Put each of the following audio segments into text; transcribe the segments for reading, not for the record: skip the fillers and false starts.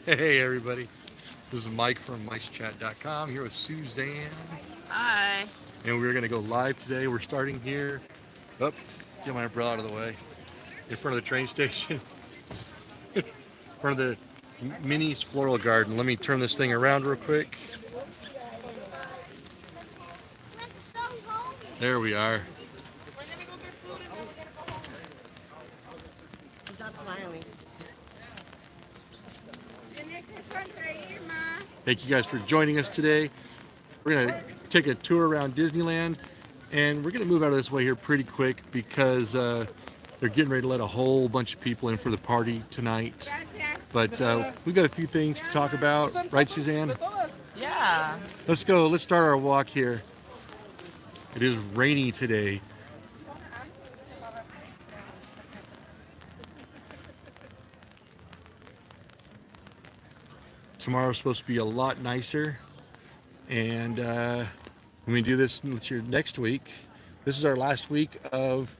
Hey everybody, this is Mike from MiceChat.com here with Suzanne, Hi. and we're going to go live today. We're starting here, get my umbrella out of the way, in front of the train station, in front of the Minnie's Floral Garden. Let me turn this thing around real quick. There we are. He's not smiling. Thank you guys for joining us today. We're going to take a tour around Disneyland, and we're going to move out of this way here pretty quick because they're getting ready to let a whole bunch of people in for the party tonight. But we've got a few things to talk about, right, Suzanne? Yeah. Let's go. Let's start our walk here. It is rainy today. Tomorrow's supposed to be a lot nicer, and when we do this next week, this is our last week of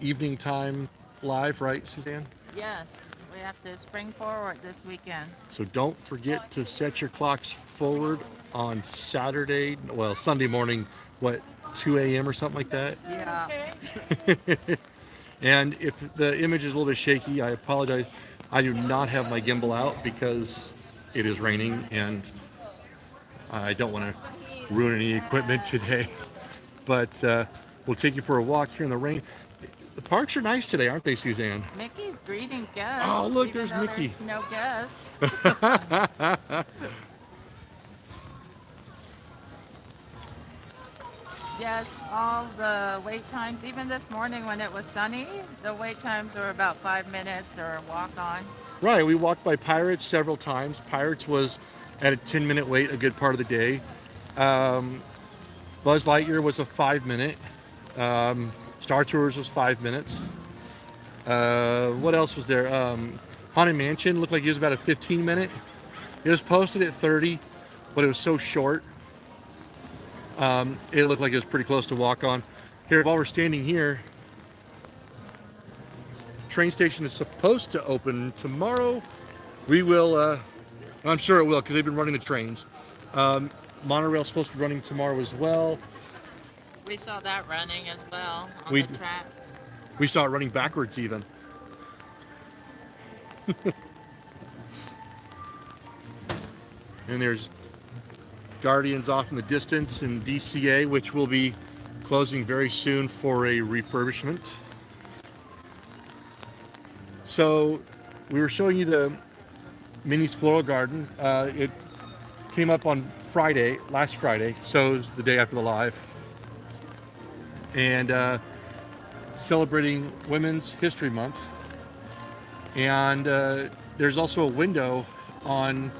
evening time live, right, Suzanne? Yes. We have to spring forward this weekend. So don't forget to set your clocks forward on Saturday, well, Sunday morning, 2 a.m. or something like that? Yeah. And if the image is a little bit shaky, I apologize. I do not have my gimbal out because it is raining and I don't want to ruin any equipment today. But we'll take you for a walk here in the rain. The parks are nice today, aren't they, Suzanne? Mickey's greeting guests. Oh, look, even there's though Mickey. There's no guests. Yes, all the wait times, even this morning when it was sunny, the wait times were about 5 minutes or walk on. Right, we walked by Pirates several times. Pirates was at a 10-minute wait a good part of the day. Buzz Lightyear was a 5 minute. Star Tours was 5 minutes. What else was there? Haunted Mansion looked like it was about a 15-minute. It was posted at 30, but it was so short. It looked like it was pretty close to walk on. Here, while we're standing here, train station is supposed to open tomorrow. We will, I'm sure it will because they've been running the trains. Monorail's supposed to be running tomorrow as well. We saw that running as well on We- the tracks. We saw it running backwards even. And there's Guardians off in the distance in DCA, which will be closing very soon for a refurbishment. So we were showing you the Minnie's Floral Garden. It came up on Friday, last Friday, so it was the day after the live. And celebrating Women's History Month. And there's also a window on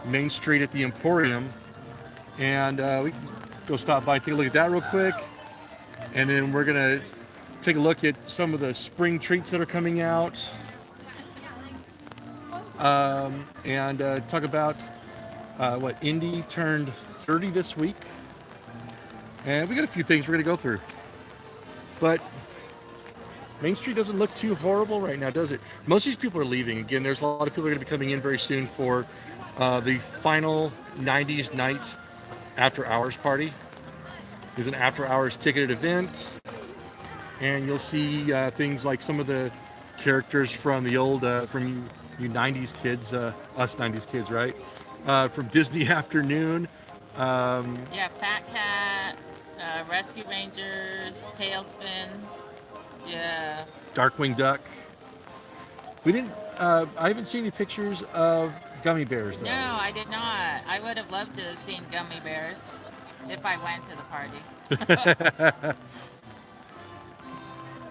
Main Street at the Emporium. And we can go stop by and take a look at that real quick. And then we're going to take a look at some of the spring treats that are coming out. And talk about Indy turned 30 this week. And we got a few things we're going to go through. But Main Street doesn't look too horrible right now, does it? Most of these people are leaving. Again, there's a lot of people are going to be coming in very soon for the final 90s night after hours party. There's an after hours ticketed event, and you'll see things like some of the characters from the old, from you 90s kids, us 90s kids, right? From Disney Afternoon. Yeah, Fat Cat, Rescue Rangers, Tailspins. Yeah. Darkwing Duck. We didn't. I haven't seen any pictures of gummy bears though. No, I did not. I would have loved to have seen gummy bears if I went to the party.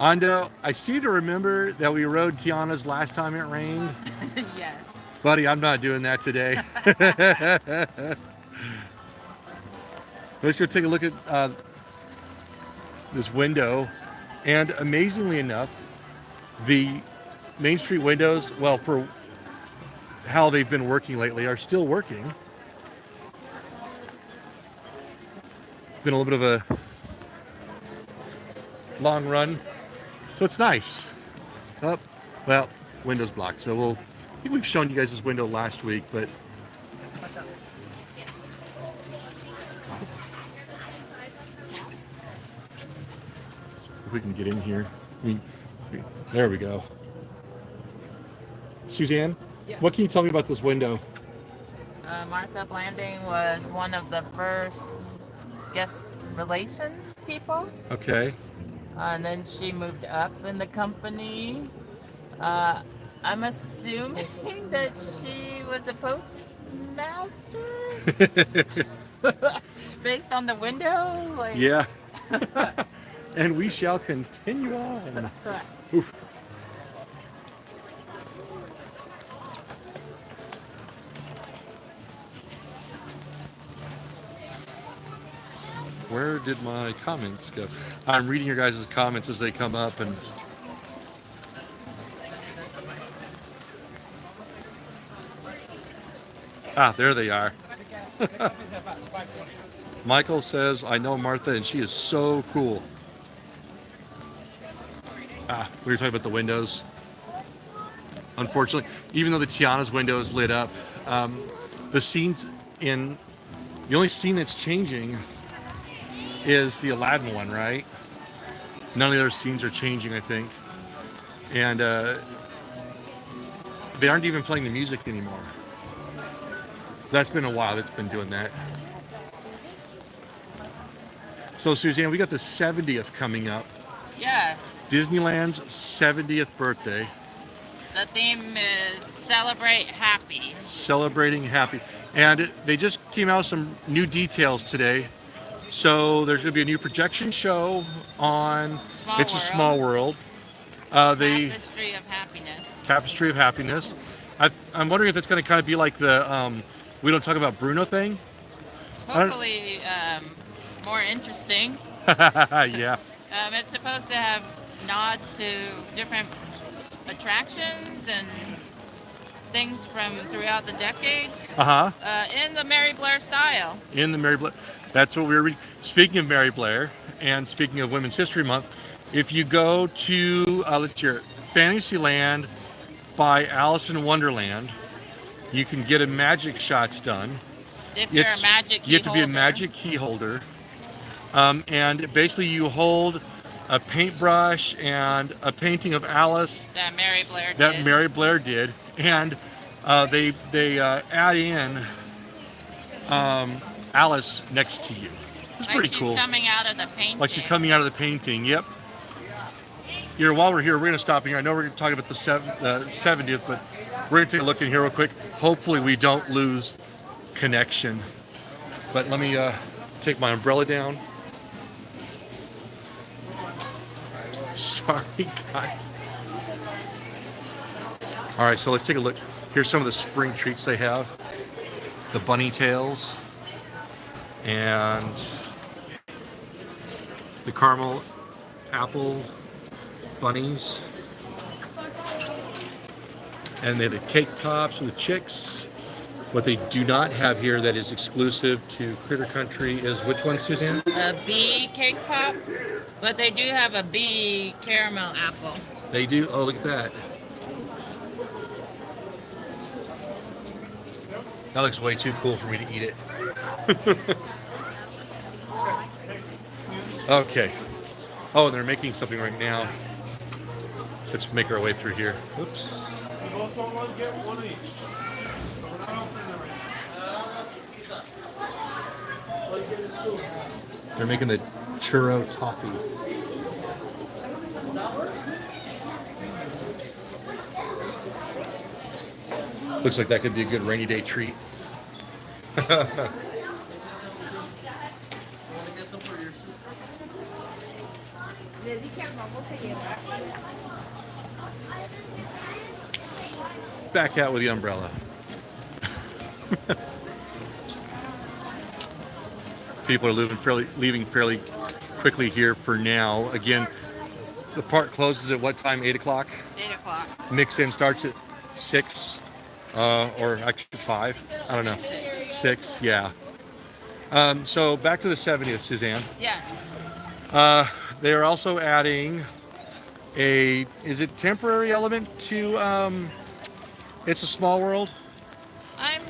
Ando, I seem to remember that we rode Tiana's last time it rained. Yes. Buddy, I'm not doing that today. Let's go take a look at this window. And amazingly enough, the Main Street windows, well, for how they've been working lately, are still working. It's been a little bit of a long run, so it's nice. Oh, well, window's blocked, so we'll think we've shown you guys this window last week, but if we can get in here. I mean, there we go. Suzanne, Yes. what can you tell me about this window? Martha Blanding was one of the first guest relations people. Okay. And then she moved up in the company. I'm assuming that she was a postmaster based on the window. Like, Yeah. And we shall continue on. Oof. Where did my comments go? I'm reading your guys' comments as they come up, and there they are. Michael says, I know Martha and she is so cool. We were talking about the windows. Unfortunately, even though the Tiana's window is lit up, the scenes in the only scene that's changing is the Aladdin one, right? None of the other scenes are changing, I think. And they aren't even playing the music anymore. That's been a while that's been doing that. So, Suzanne, we got the 70th coming up. yes. Disneyland's 70th birthday. The theme is celebrate happy. Celebrating happy. And they just came out with some new details today. So there's going to be a new projection show on It's a Small World. Tapestry of happiness. Tapestry of Happiness. I'm wondering if it's going to kind of be like the We Don't Talk About Bruno thing. Hopefully, more interesting. Yeah. It's supposed to have nods to different attractions and things from throughout the decades. In the Mary Blair style. In the Mary Blair. That's what we were reading. Speaking of Mary Blair, and speaking of Women's History Month, if you go to let's hear it, Fantasyland by Alice in Wonderland, you can get a magic shots done. If you're a magic key You have to be a holder. magic key holder. And basically you hold a paintbrush and a painting of Alice That Mary Blair did. that Mary Blair did, and they add in Alice next to you. It's like pretty she's cool. coming out of the painting. Like she's coming out of the painting. Yep. Here, while we're here, we're going to stop here. I know we're going to talk about the 70th, but we're going to take a look in here real quick. Hopefully we don't lose connection. But let me take my umbrella down. Sorry, guys. All right, so let's take a look. Here's some of the spring treats they have. The bunny tails and the caramel apple bunnies. And they have the cake pops with the chicks. What they do not have here that is exclusive to Critter Country is which one, Suzanne? A bee cake pop, but they do have a bee caramel apple. They do. Oh, look at that. That looks way too cool for me to eat it. Okay. Oh, and they're making something right now. Let's make our way through here. Oops. They're making the churro toffee. Looks like that could be a good rainy day treat. Back out with the umbrella. People are leaving fairly quickly here for now. Again, the park closes at what time? 8 o'clock? 8 o'clock. Mix-in starts at 6, or actually 5. I don't know. 6, yeah. So back to the 70th, Suzanne. Yes. They are also adding is it temporary element to It's a small world. I'm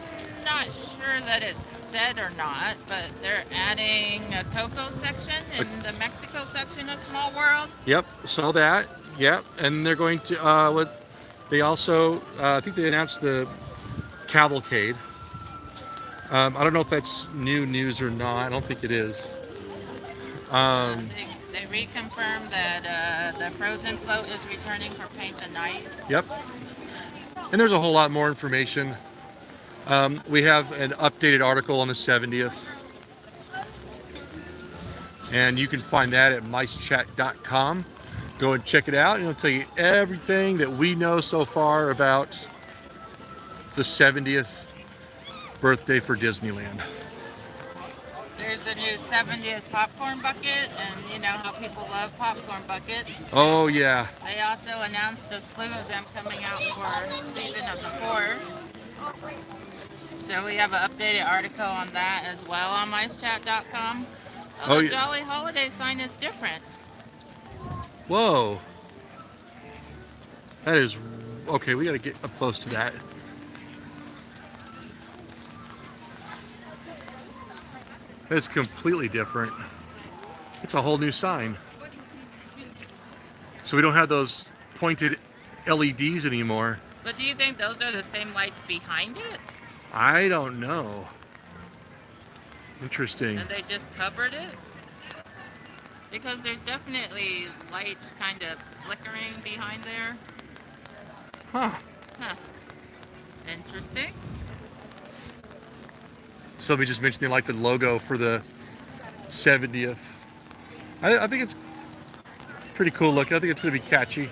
not sure that it's said or not, but they're adding a Coco section in the Mexico section of Small World. Yep, saw that. Yep, and they're going to what they also I think they announced the cavalcade. I don't know if that's new news or not. I don't think it is. They reconfirmed that the Frozen float is returning for Paint the Night. Yep, and there's a whole lot more information. We have an updated article on the 70th, and you can find that at MiceChat.com. Go and check it out, and it'll tell you everything that we know so far about the 70th birthday for Disneyland. There's a new 70th popcorn bucket, and you know how people love popcorn buckets. Oh yeah. They also announced a slew of them coming out for Season of the Force. So we have an updated article on that as well on MiceChat.com. Oh, The yeah. Jolly Holiday sign is different. Whoa. That is okay. We got to get up close to that. That's completely different. It's a whole new sign. So we don't have those pointed LEDs anymore. But do you think those are the same lights behind it? I don't know. Interesting. And they just covered it? Because there's definitely lights kind of flickering behind there. Huh. Huh. Interesting. Somebody just mentioned they like the logo for the 70th. I think it's pretty cool looking. I think it's going to be catchy.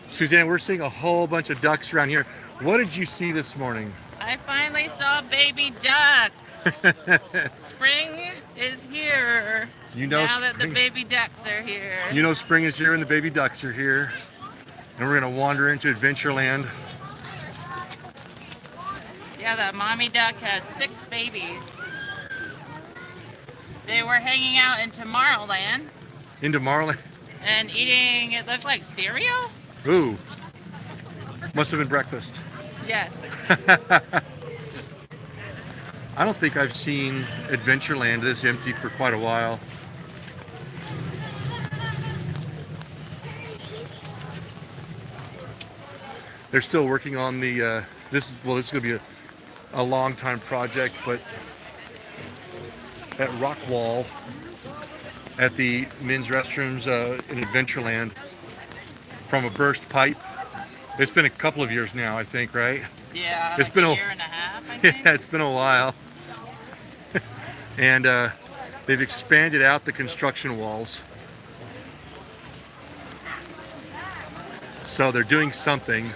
Suzanne, we're seeing a whole bunch of ducks around here. What did you see this morning? I finally saw baby ducks. Spring is here. You know, now that the spring, baby ducks are here. you know spring is here and the baby ducks are here. And we're going to wander into Adventureland. Yeah, the mommy duck had 6 babies. They were hanging out in Tomorrowland Into Marlin. and eating, it looked like cereal? Ooh. Must have been breakfast. Yes. I don't think I've seen Adventureland this empty for quite a while. They're still working on the, this is going to be a long time project, but that rock wall at the men's restrooms in Adventureland from a burst pipe. It's been a couple of years now, I think, right? Yeah, It's like been a a- year and a half, I think. Yeah, it's been a while. And they've expanded out the construction walls. So they're doing something.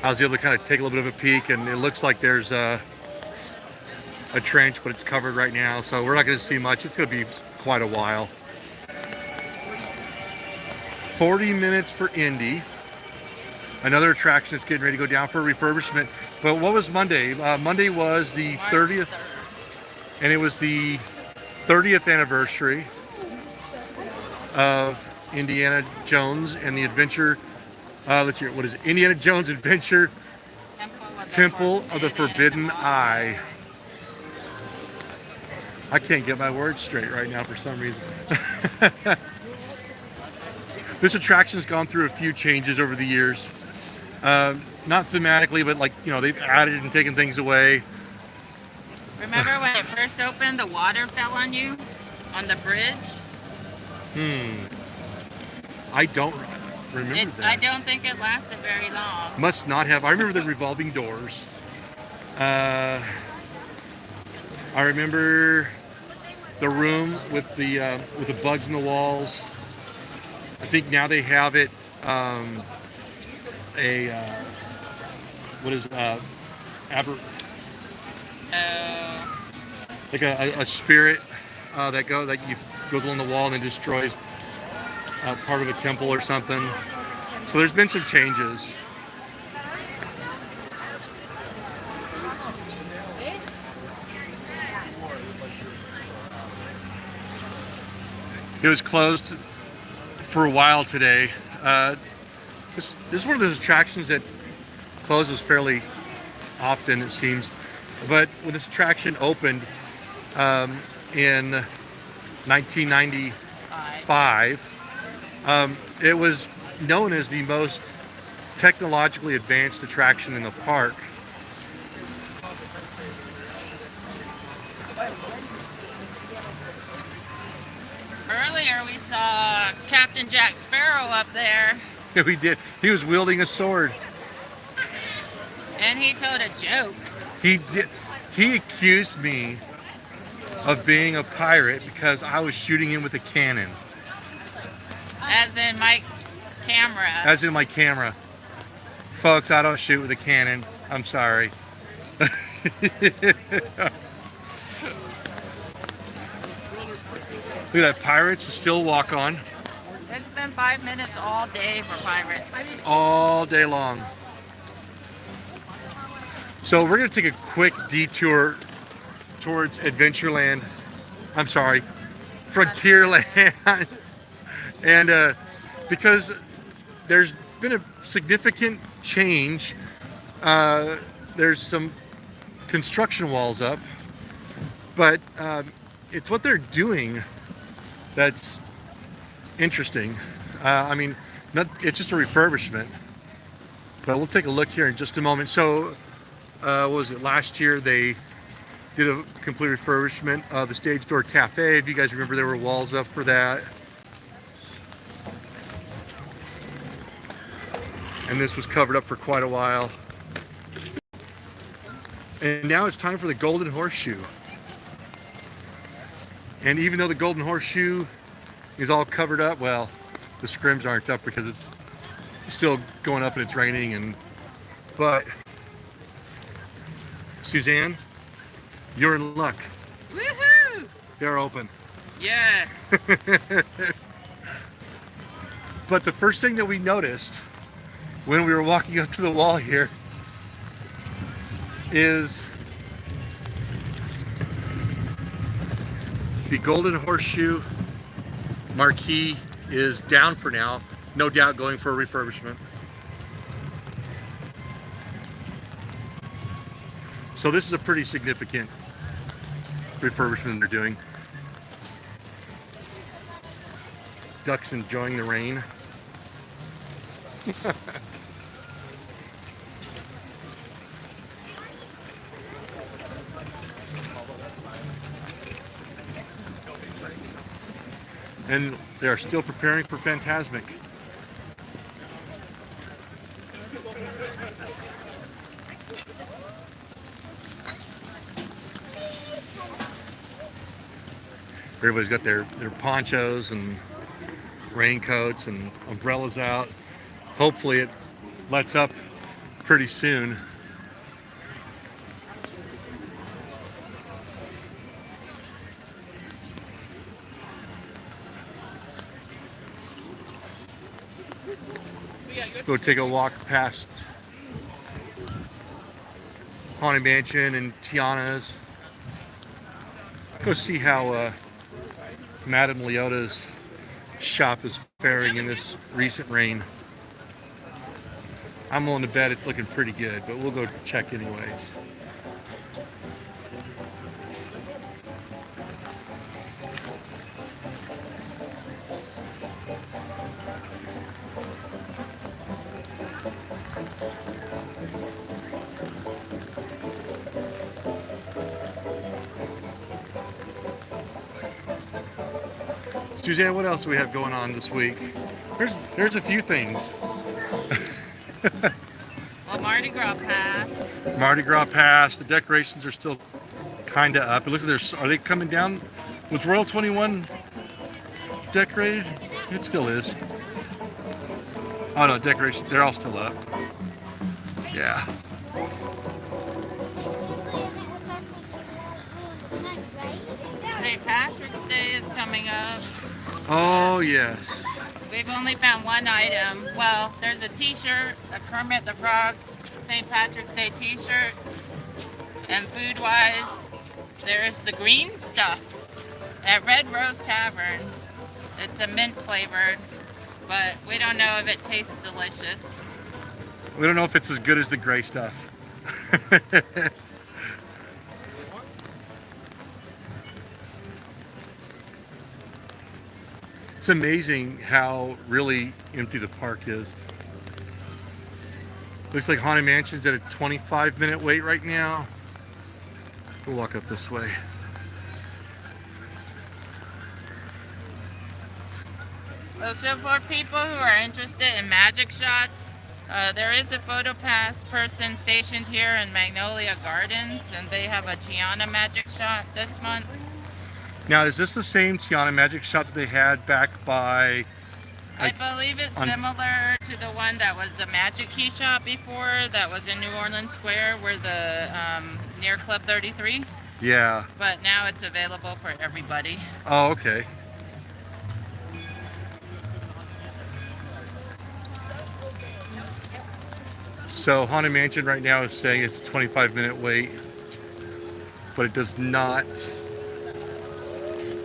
I was able to kind of take a little bit of a peek, and it looks like there's a trench, but it's covered right now. So we're not going to see much. It's going to be quite a while. 40 minutes for Indy. Another attraction that's getting ready to go down for refurbishment. But what was Monday? Monday was the March 30th, 3rd. and it was the 30th anniversary of Indiana Jones and the Adventure. Let's hear it. What is it? Indiana Jones Adventure Temple of the Forbidden Eye. I can't get my words straight right now for some reason. This attraction's gone through a few changes over the years. Not thematically, but like, you know, they've added and taken things away. Remember when it first opened, the water fell on you on the bridge? I don't remember that. I don't think it lasted very long. Must not have. I remember the revolving doors. I remember the room with the bugs in the walls. I think now they have it what is like a spirit that you go on the wall and then destroys part of a temple or something. So there's been some changes. It was closed for a while today. This is one of those attractions that closes fairly often, it seems. But when this attraction opened in 1995, it was known as the most technologically advanced attraction in the park. Earlier we saw Captain Jack Sparrow up there. Yeah, we did. He was wielding a sword. And he told a joke. He did. He accused me of being a pirate because I was shooting him with a cannon. As in Mike's camera. As in my camera. Folks, I don't shoot with a cannon. I'm sorry. Look at that, Pirates still walk on. It's been 5 minutes all day for Pirates. All day long. So we're going to take a quick detour towards Adventureland. I'm sorry, Frontierland. And because there's been a significant change, there's some construction walls up, but it's what they're doing that's interesting. I mean, it's just a refurbishment, but we'll take a look here in just a moment. So, what was it? Last year they did a complete refurbishment of the Stage Door Cafe. If you guys remember, there were walls up for that. And this was covered up for quite a while. And now it's time for the Golden Horseshoe. And even though the Golden Horseshoe is all covered up, well, the scrims aren't up because it's still going up and it's raining. But Suzanne, you're in luck. Woohoo! They're open. Yes. But the first thing that we noticed when we were walking up to the wall here is the Golden Horseshoe marquee is down for now, no doubt going for a refurbishment. So this is a pretty significant refurbishment they're doing. Ducks enjoying the rain. And they are still preparing for Fantasmic. Everybody's got their ponchos and raincoats and umbrellas out. Hopefully it lets up pretty soon. Go take a walk past Haunted Mansion and Tiana's. Go see how Madame Leota's shop is faring in this recent rain. I'm willing to bet it's looking pretty good, but we'll go check anyways. Suzanne, what else do we have going on this week? There's a few things. Well, Mardi Gras passed. Mardi Gras passed. The decorations are still kind of up. It looks like are they coming down? Was Royal 21 decorated? It still is. Oh no, decorations, they're all still up. Yeah. St. Patrick's Day is coming up. Oh yes. We've only found one item. Well, there's a t-shirt, a Kermit the Frog St. Patrick's Day t-shirt. And food-wise, there's the green stuff at Red Rose Tavern. It's a mint flavored. but we don't know if it tastes delicious. We don't know if it's as good as the gray stuff. It's amazing how really empty the park is. Looks like Haunted Mansion's at a 25-minute wait right now. We'll walk up this way. So for people who are interested in magic shots, there is a PhotoPass person stationed here in Magnolia Gardens, and they have a Tiana magic shot this month. Now, is this the same Tiana magic shot that they had back by... I believe it's similar to the one that was a Magic Key shop before, that was in New Orleans Square, where the near Club 33. Yeah. But now it's available for everybody. Oh, okay. So Haunted Mansion right now is saying it's a 25-minute wait, but it does not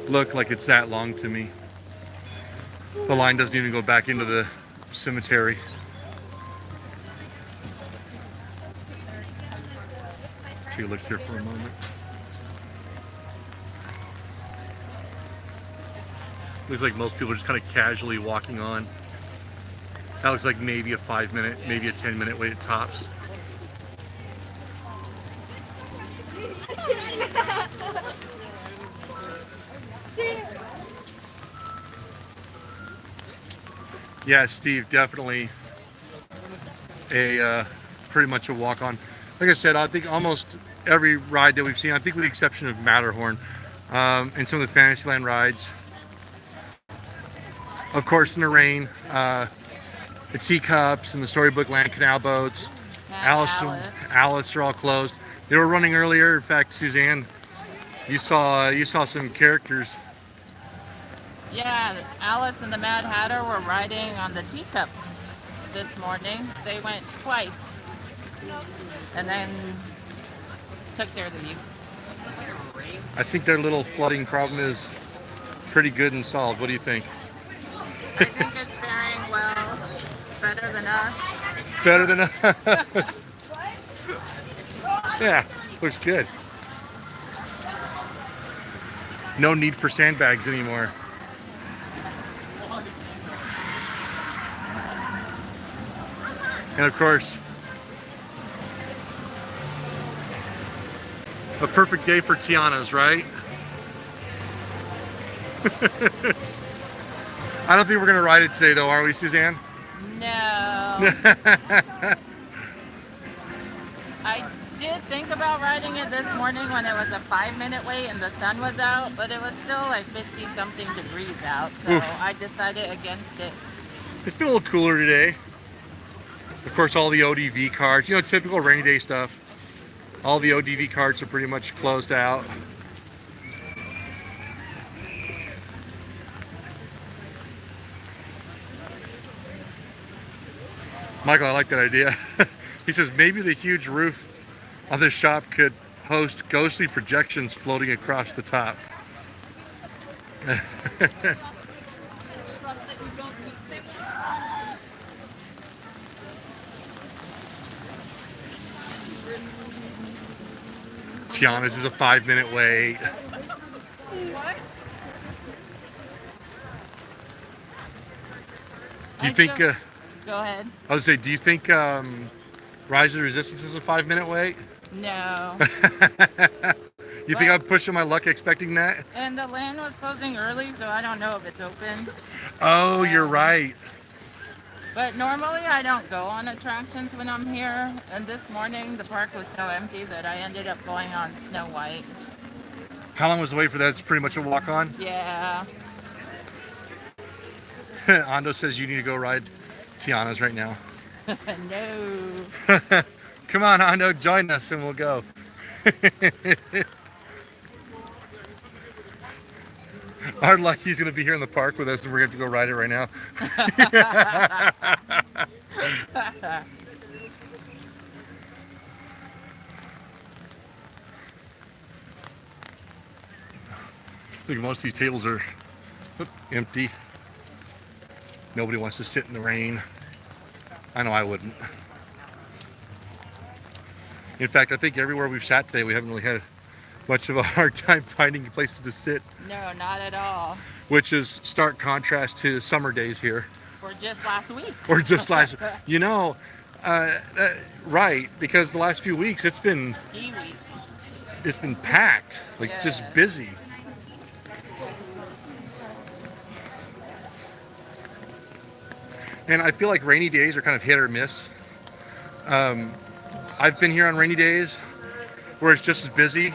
look like it's that long to me. The line doesn't even go back into the cemetery. Let's take a look here for a moment. Looks like most people are just kind of casually walking on. That looks like maybe a 5-minute, maybe a 10-minute wait at tops. Yeah, Steve, definitely a pretty much a walk-on. Like I said, I think almost every ride that we've seen, I think with the exception of Matterhorn, and some of the Fantasyland rides, of course in the rain, the teacups and the Storybook Land canal boats, Alice are all closed. They were running earlier. In fact, Suzanne, you saw some characters. Yeah, Alice and the Mad Hatter were riding on the teacups this morning. They went twice and then took their leave. I think their little flooding problem is pretty good and solved. What do you think? I think it's faring well. Better than us. Better than us. Yeah, looks good. No need for sandbags anymore. And of course, a perfect day for Tiana's, right? I don't think we're gonna ride it today though, are we, Suzanne? No. I did think about riding it this morning when it was a 5-minute wait and the sun was out, but it was still like 50-something degrees out, so oof. I decided against it. It's been a little cooler today. Of course, all the ODV carts, you know, typical rainy day stuff. All the ODV carts are pretty much closed out. Michael, I like that idea. He says maybe the huge roof on this shop could host ghostly projections floating across the top. Tiana's is a 5-minute wait. Do you think... go ahead. I was say, do you think Rise of the Resistance is a 5-minute wait? No. You think I'm pushing my luck expecting that? And the land was closing early, so I don't know if it's open. Oh, you're right. But normally I don't go on attractions when I'm here. And this morning the park was so empty that I ended up going on Snow White. How long was the wait for that? It's pretty much a walk-on? Yeah. Ando says you need to go ride Tiana's right now. No. Come on, Ando, join us and we'll go. Our luck, he's going to be here in the park with us and we're going to have to go ride it right now. I think most of these tables are empty. Nobody wants to sit in the rain. I know I wouldn't. In fact, I think everywhere we've sat today, we haven't really had much of a hard time finding places to sit, No, not at all. which is stark contrast to summer days here. Or just last week. Or just last, you know, right, because the last few weeks it's been Ski week. packed, like Yeah. just busy. And I feel like rainy days are kind of hit or miss. I've been here on rainy days where it's just as busy,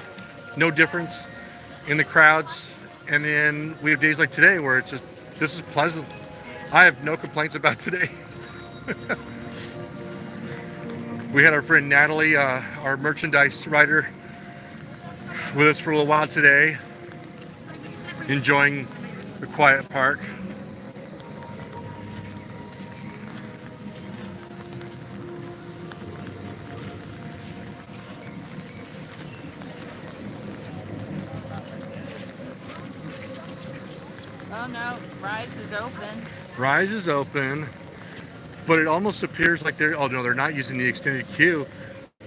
no difference in the crowds. And then we have days like today where it's just, this is pleasant. I have no complaints about today. We had our friend Natalie, our merchandise writer, with us for a little while today, enjoying the quiet park. Oh no, Rise is open. Rise is open, but it almost appears like they're, oh no, they're not using the extended queue.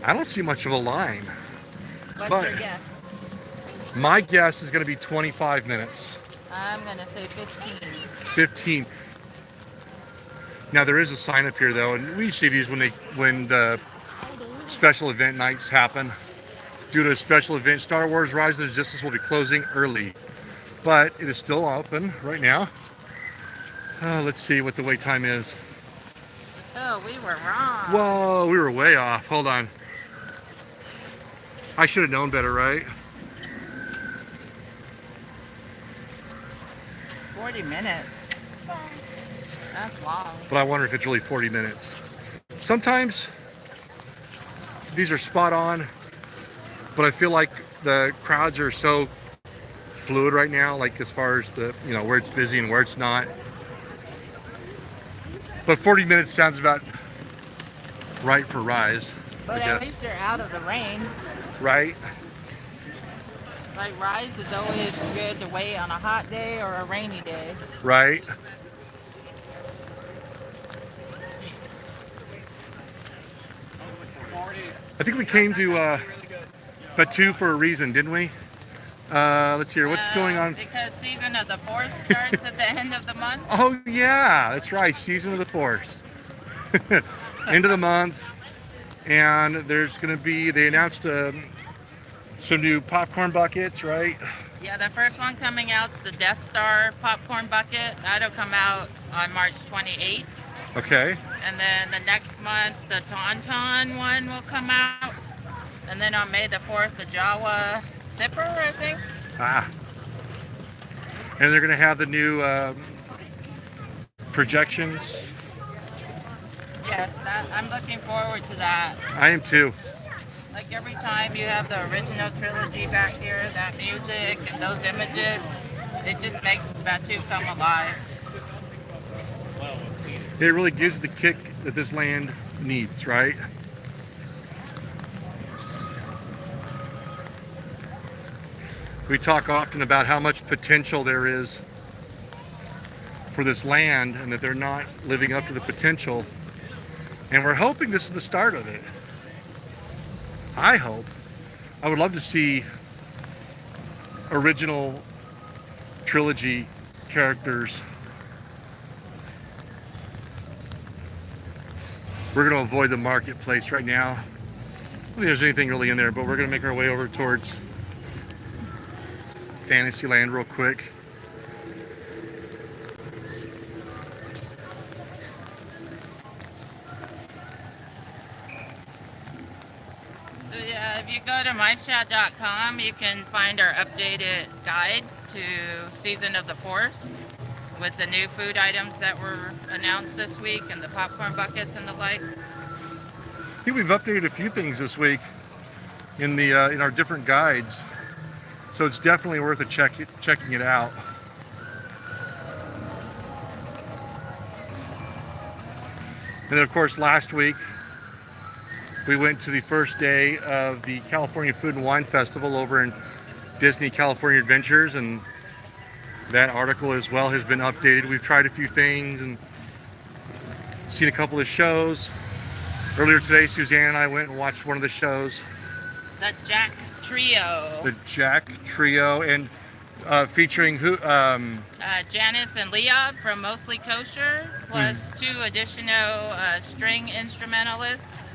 I don't see much of a line. What's But- your guess? My guess is going to be 25 minutes. I'm gonna say 15. 15. Now there is a sign up here though, and we see these when the special event nights happen. Due to a special event, Star Wars Rise of the Resistance will be closing early, but it is still open right now. Let's see what the wait time is. Oh, we were wrong. Whoa, we were way off. Hold on. I should have known better, right? 40 minutes. That's long. But I wonder if it's really 40 minutes. Sometimes these are spot on, but I feel like the crowds are so fluid right now, like as far as the, you know, where it's busy and where it's not. But 40 minutes sounds about right for Rise, But I at guess. least you're out of the rain. Right? Like Rise is always good to wait on a hot day or a rainy day. Right? I think we came to Batu for a reason, didn't we? Let's hear, what's going on? Because Season of the Force starts at the end of the month. Oh yeah, that's right. Season of the Force. End of the month. And there's going to be, they announced some new popcorn buckets, right? Yeah, the first one coming out is the Death Star popcorn bucket. That'll come out on March 28th. Okay. And then the next month, the Tauntaun one will come out. And then on May the 4th, the Jawa Sipper, I think. Ah. And they're going to have the new projections. Yes, I'm looking forward to that. I am too. Like every time you have the original trilogy back here, that music and those images, it just makes Batu come alive. It really gives the kick that this land needs, right? We talk often about how much potential there is for this land and that they're not living up to the potential. And we're hoping this is the start of it. I hope. I would love to see original trilogy characters. We're going to avoid the marketplace right now. I don't think there's anything really in there, but we're going to make our way over towards Fantasyland real quick. So yeah, if you go to MiceChat.com, you can find our updated guide to Season of the Force with the new food items that were announced this week and the popcorn buckets and the like. I think we've updated a few things this week in the in our different guides, so it's definitely worth checking it out. And then of course last week we went to the first day of the California Food and Wine Festival over in Disney California Adventures, and that article as well has been updated. We've tried a few things and Seen a couple of shows. Earlier today, Suzanne and I went and watched one of the shows. The Jack Trio. The Jack Trio, and featuring who? Janice and Leah from Mostly Kosher, plus two additional string instrumentalists.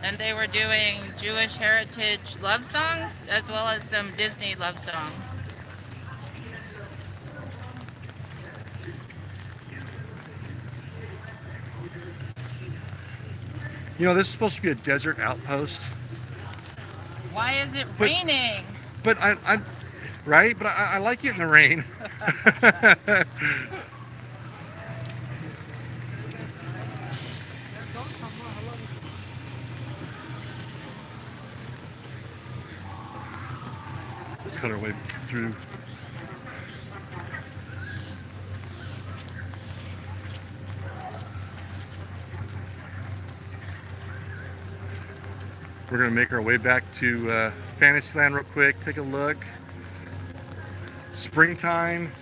And they were doing Jewish heritage love songs as well as some Disney love songs. You know, this is supposed to be a desert outpost. Why is it raining? But right? But I like it in the rain. Cut our way through. We're gonna make our way back to Fantasyland real quick, take a look. Springtime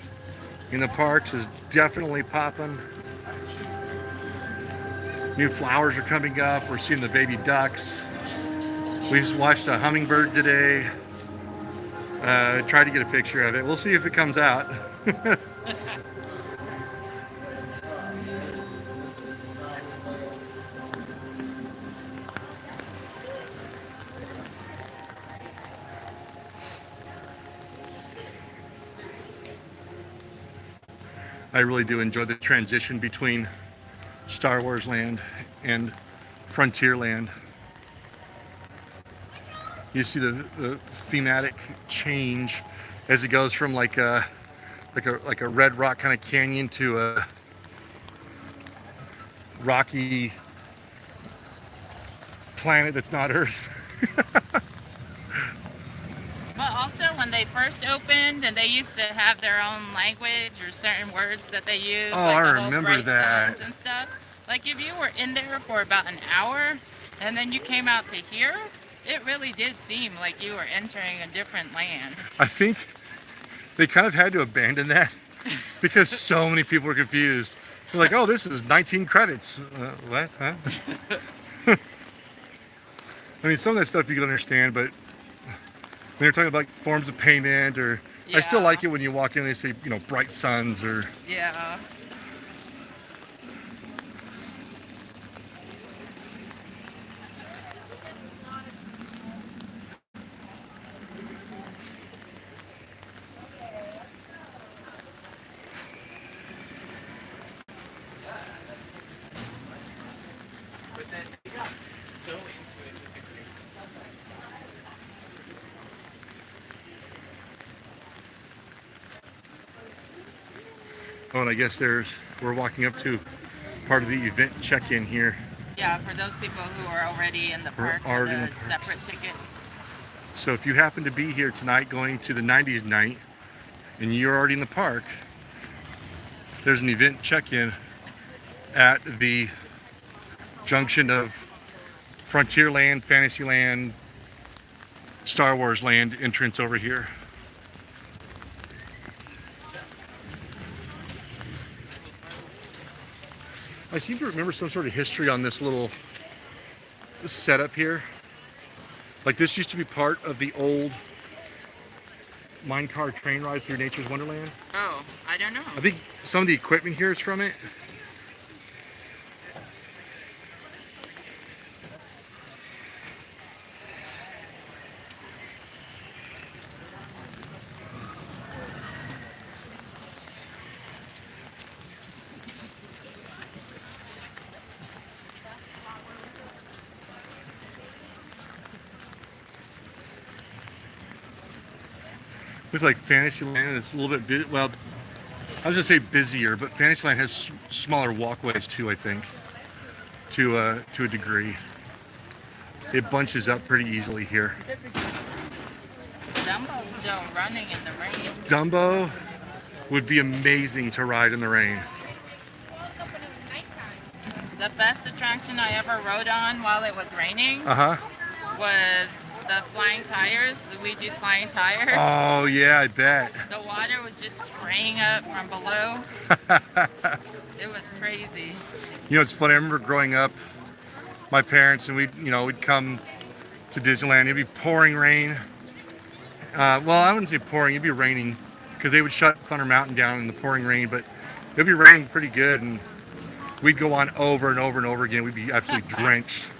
in the parks is definitely popping. New flowers are coming up. We're seeing the baby ducks. We just watched a hummingbird today. Tried to get a picture of it. We'll see if it comes out. I really do enjoy the transition between Star Wars Land and Frontierland. You see the thematic change as it goes from like a red rock kind of canyon to a rocky planet that's not Earth. But also when they first opened and they used to have their own language or certain words that they use, Oh, like I the whole remember bright that. suns and stuff. Like if you were in there for about an hour and then you came out to here, it really did seem like you were entering a different land. I think they kind of had to abandon that because so many people were confused. They're like, oh, this is 19 credits. What? Huh? I mean, some of that stuff you can understand, but when you're talking about like forms of payment, or I still like it when you walk in and they say, you know, bright suns or. Yeah. Oh, and I guess we're walking up to part of the event check-in here. Yeah, for those people who are already in the park already with in a the parks. separate ticket. So if you happen to be here tonight going to the 90s night and you're already in the park, there's an event check-in at the junction of Frontierland, Fantasyland, Star Wars Land entrance over here. I seem to remember some sort of history on this little setup here. Like this used to be part of the old minecart train ride through Nature's Wonderland. Oh, I don't know. I think some of the equipment here is from it. Looks like Fantasyland is a little bit well, I was gonna say busier, but Fantasyland has smaller walkways too, I think, to a degree. It bunches up pretty easily here. Dumbo's still running in the rain. Dumbo would be amazing to ride in the rain. The best attraction I ever rode on while it was raining Uh-huh. was the flying tires, Luigi's flying tires. Oh yeah, I bet. The water was just spraying up from below. It was crazy. You know, it's funny. I remember growing up, my parents and we'd come to Disneyland. It'd be pouring rain. Well, I wouldn't say pouring. It'd be raining because they would shut Thunder Mountain down in the pouring rain. But it'd be raining pretty good, and we'd go on over and over and over again. We'd be absolutely drenched.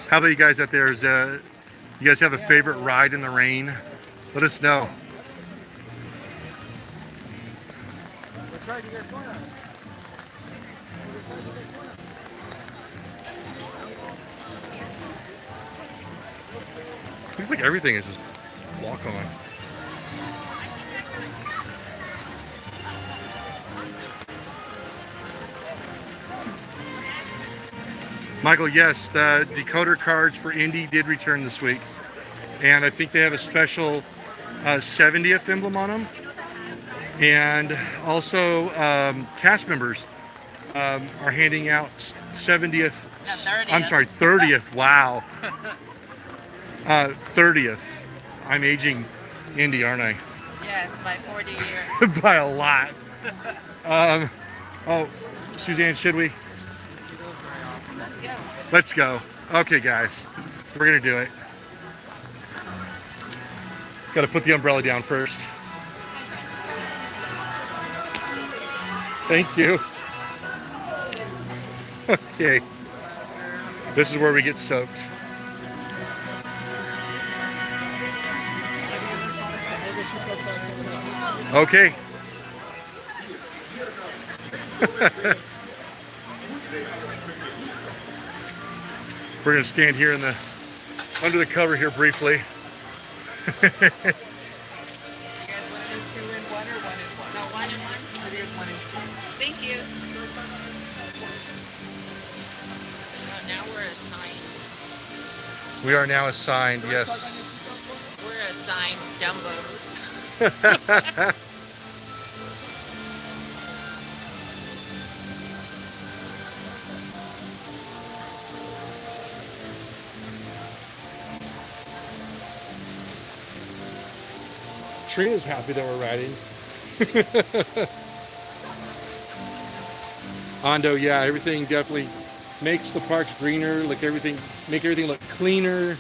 How about you guys out there? You guys have a favorite ride in the rain? Let us know. Looks like everything is just walk on. Michael, yes, the decoder cards for Indy did return this week. And I think they have a special 70th emblem on them. And also cast members are handing out 70th. I'm sorry, 30th. Wow. 30th. I'm aging Indy, aren't I? Yes, by 40 years. By a lot. Oh, Suzanne, should we? Let's go. Okay, guys. We're going to do it. Got to put the umbrella down first. Thank you. Okay. This is where we get soaked. Okay. We're going to stand here under the cover here briefly. Thank you. Now we're assigned. We are now assigned, yes. We're assigned Dumbos. Trina's happy that we're riding. Ando, yeah, everything definitely makes the parks greener, make everything look cleaner.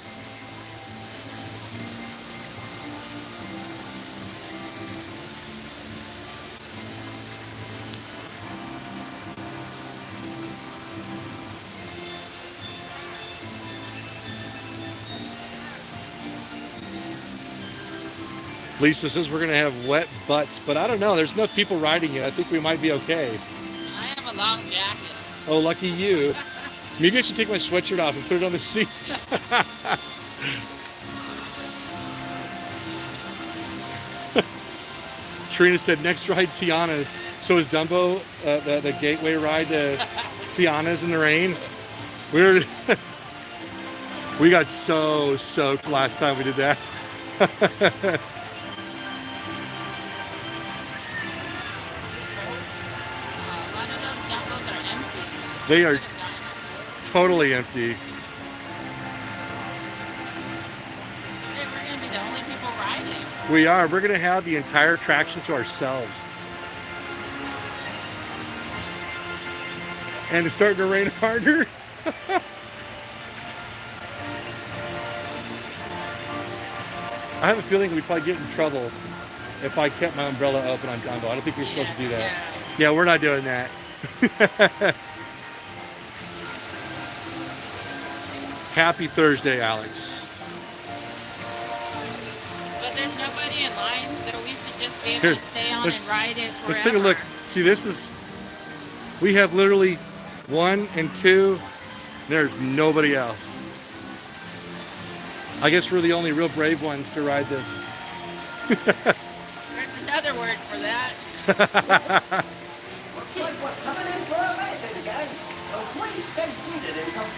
Lisa says we're going to have wet butts, but I don't know. There's enough people riding it. I think we might be okay. I have a long jacket. Oh, lucky you. Maybe I should take my sweatshirt off and put it on the seat. Trina said next ride Tiana's. So is Dumbo the gateway ride to Tiana's in the rain? We got so soaked last time we did that. They are totally empty. We're going to be the only people riding. We are. We're going to have the entire attraction to ourselves. And it's starting to rain harder. I have a feeling we'd probably get in trouble if I kept my umbrella open on Dumbo. I don't think we're supposed to do that. Yeah, we're not doing that. Happy Thursday, Alex. But there's nobody in line, so we should just be able to stay on and ride it forever. Let's take a look. See, we have literally 1 and 2. There's nobody else. I guess we're the only real brave ones to ride this. There's another word for that.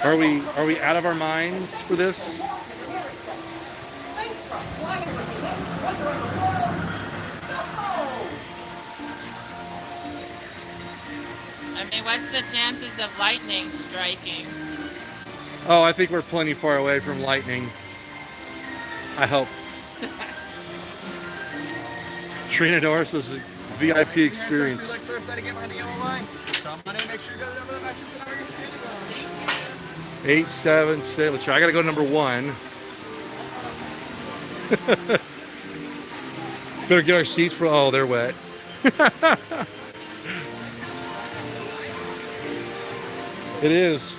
Are we out of our minds for this? I mean, what's the chances of lightning striking? Oh, I think we're plenty far away from lightning. I hope. Trina Norris was a VIP experience. 876. Let's try. I gotta go to number 1. Better get our seats for. Oh, they're wet. It is.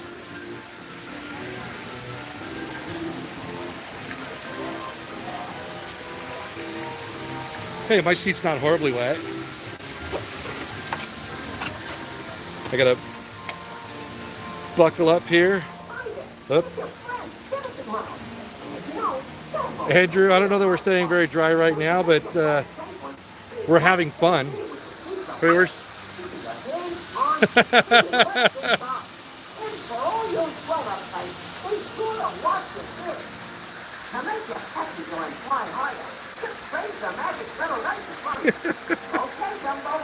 Hey, my seat's not horribly wet. I gotta buckle up here. Up. Andrew, I don't know that we're staying very dry right now, but we're having fun. Wait, Praise the Magic Federation Fund. Okay, Dumbo,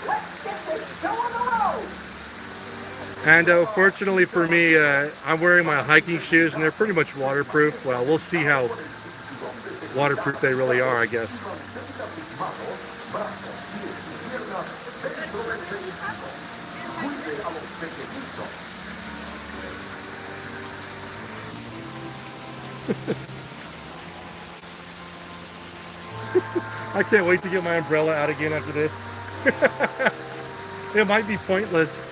let's get this show on the road. And fortunately for me, I'm wearing my hiking shoes, and they're pretty much waterproof. Well, we'll see how waterproof they really are, I guess. I can't wait to get my umbrella out again after this. It might be pointless.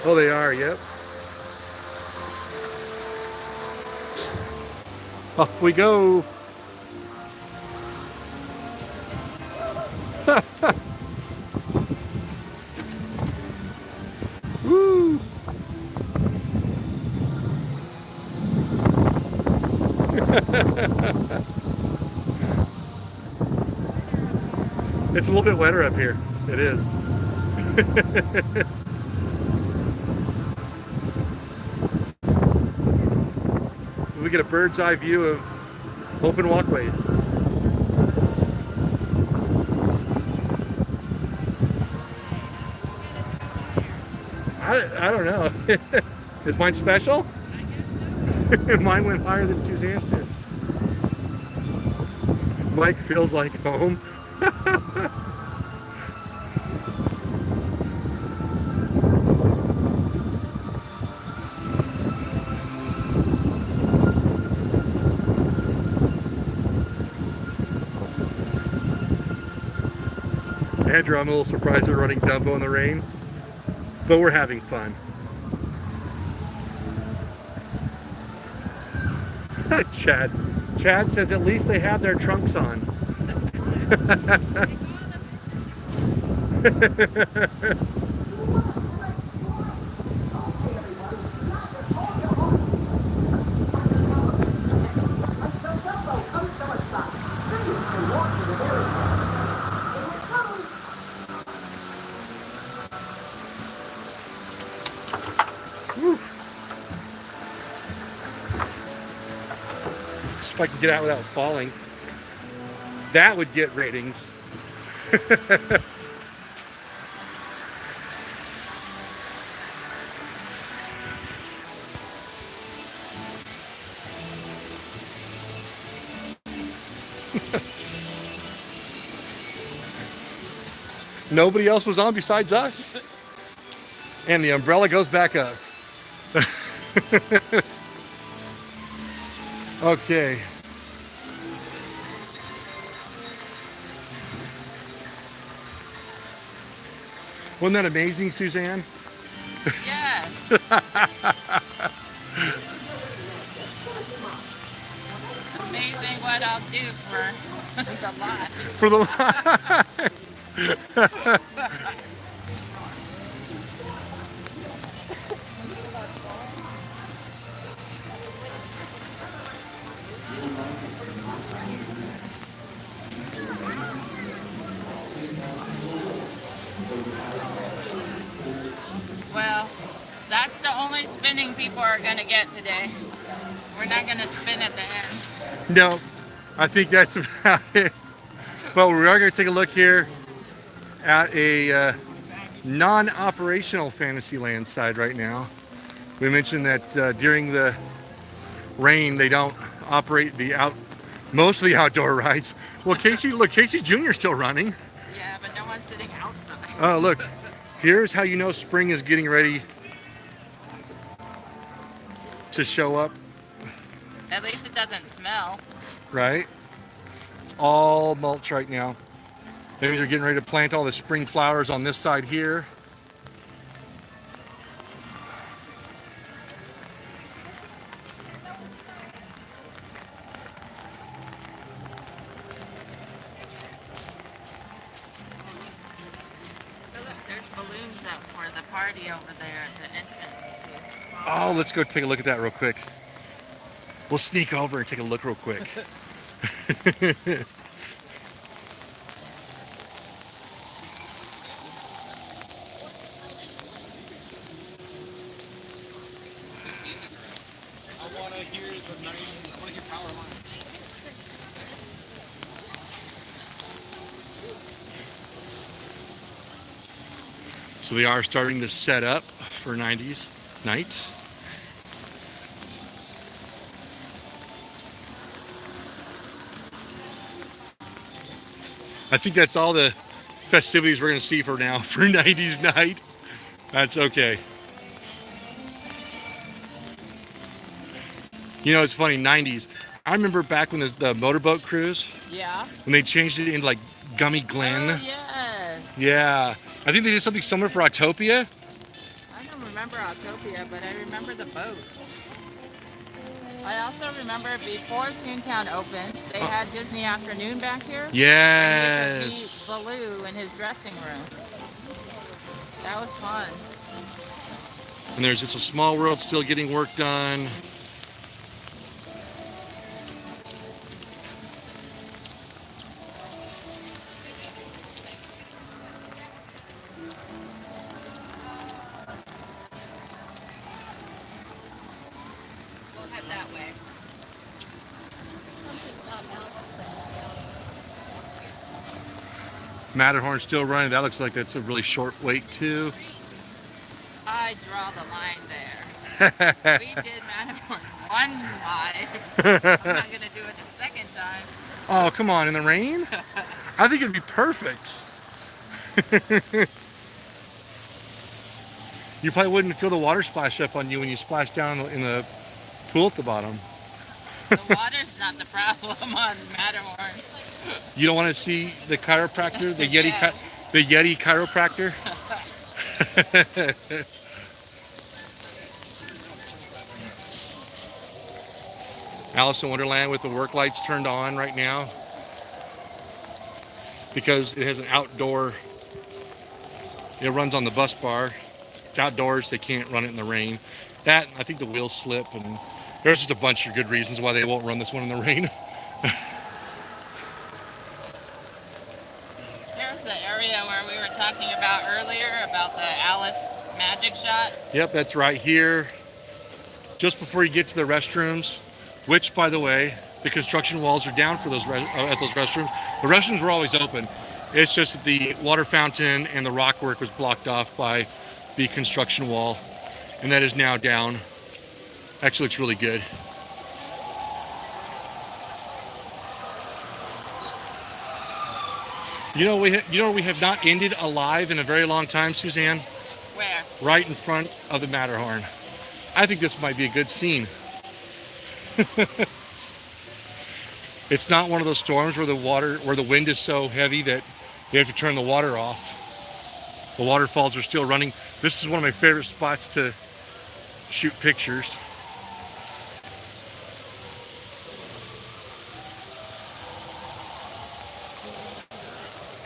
Oh, they are, yep. Off we go. Woo! It's a little bit wetter up here. It is. We get a bird's eye view of open walkways. I don't know. Is mine special? Mine went higher than Suzanne's did. Mike feels like home. Andrew, I'm a little surprised we're running Dumbo in the rain, but we're having fun. Chad says at least they have their trunks on. If I can get out without falling, that would get ratings. Nobody else was on besides us. And the umbrella goes back up. Okay. Wasn't that amazing, Suzanne? Yes. Amazing what I'll do for the lot. For the lot. Well, that's the only spinning people are going to get today. We're not going to spin at the end. No, I think that's about it. But we are going to take a look here at a non-operational Fantasyland side right now. We mentioned that during the rain they don't operate most of the outdoor rides. Well, Casey Jr. is still running. Yeah, but no one's sitting outside. Oh, look, here's how you know spring is getting ready to show up, At least it doesn't smell. right? It's all mulch right now. That means they're getting ready to plant all the spring flowers on this side here. So look, there's balloons up for the party over there at the entrance. Oh, let's go take a look at that real quick. We'll sneak over and take a look real quick. So they are starting to set up for 90s night. I think that's all the festivities we're going to see for now for 90s night. That's okay. You know, it's funny, 90s. I remember back when the motorboat cruise, Yeah. when they changed it into like Gummy Glen. Oh, yes. Yeah. I think they did something similar for Autopia. I don't remember Autopia, but I remember the boats. I also remember before Toontown opened, they had Disney Afternoon back here. And you could meet Yes. Baloo in his dressing room. That was fun. And there's just a small world still getting work done. We'll head that way. Matterhorn's still running. That looks like that's a really short wait too. I draw the line there. We did Matterhorn one time. I'm not gonna do it a second time. Oh, come on, in the rain? I think it'd be perfect. You probably wouldn't feel the water splash up on you when you splash down in the pool at the bottom. The water's not the problem on Matterhorn. You don't want to see the chiropractor, the Yeti, Yeah. the Yeti chiropractor? Alice in Wonderland with the work lights turned on right now because it has an outdoor, it runs on the bus bar. It's outdoors, they can't run it in the rain. That, I think the wheels slip, and there's just a bunch of good reasons why they won't run this one in the rain. Here's the area where we were talking about earlier about the Alice magic shot. Yep, that's right here. Just before you get to the restrooms, which, by the way, the construction walls are down for those at those restrooms. The restrooms were always open. It's just that the water fountain and the rock work was blocked off by the construction wall, and that is now down. Actually looks really good. You know, we have not ended alive in a very long time, Suzanne. Where? Right in front of the Matterhorn. I think this might be a good scene. It's not one of those storms where the wind is so heavy that you have to turn the water off. The waterfalls are still running. This is one of my favorite spots to shoot pictures.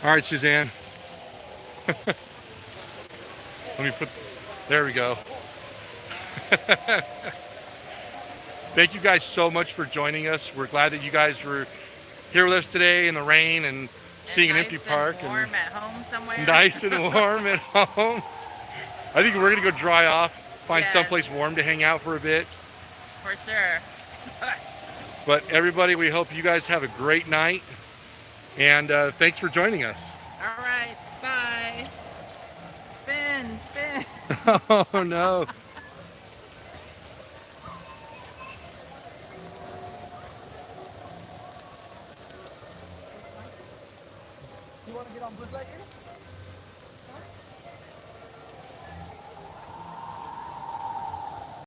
All right, Suzanne. There we go. Thank you guys so much for joining us. We're glad that you guys were here with us today in the rain and seeing an empty park. And warm at home somewhere. Nice and warm at home. I think we're gonna go dry off, find Yes. someplace warm to hang out for a bit. For sure. But everybody, we hope you guys have a great night. And thanks for joining us. All right, bye. Spin, spin. Oh, no. You want to get on Buzz Lightyear?